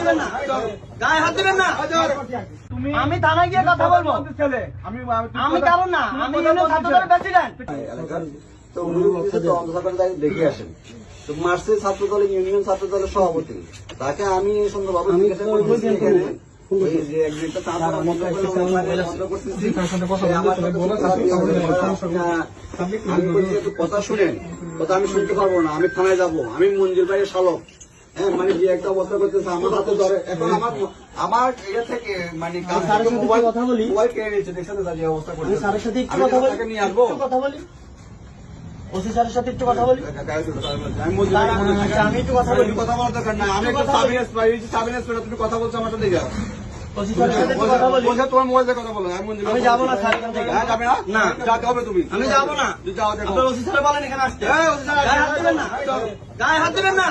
দিবেন না, গায়ে হাত দিবেন না। আমি থানায় গিয়ে কথা বলবো। আমি কারণ না, আমি ইউনিয়ন ছাত্রদলের প্রেসিডেন্ট। তো উনি বলতেছে তো অন্ধকার দেখে আসেন। তো মার্চের ছাত্র দলের ইউনিয়ন ছাত্র দলের সভাপতি, তাকে আমি সুন্দরভাবে জিজ্ঞাসা করতেছি এখানে যে একটা কথা শুনেন, কথা আমি শুনতে পারবো না, আমি থানায় যাবো, আমি মঞ্জুর ভাইয়ের শালক। হ্যাঁ, মানে যে একটা অবস্থা করতেছে আমার হাতে ধরে, এখন আমার এটা থেকে মানে কথা বলি, মোবাইল কেড়ে নিচ্ছে, দেখছেন যে অবস্থা করছে। স্যারের সাথে একটু কথা বলি, নিয়ে আসবো, কথা বলি, ওসি স্যারের সাথে একটু কথা বলি। আমি একটু কথা বলি, কথা বলার দরকার না, আমি একটু সাবিনেস করে তুমি কথা বলছো আমার সাথে। ওসি স্যারের সাথে একটু কথা বলি। তোমার মোবাইলে কথা বলো, আমি যাবো না স্যার এখান থেকে। যাবে না? না, যাতে হবে তুমি। আমি যাবো না। যাও, দেখো। আপনার ওসি স্যার বলেন এখানে আসতে। গায়ে হাত দিবেন না, গায়ে হাত দিবেন না।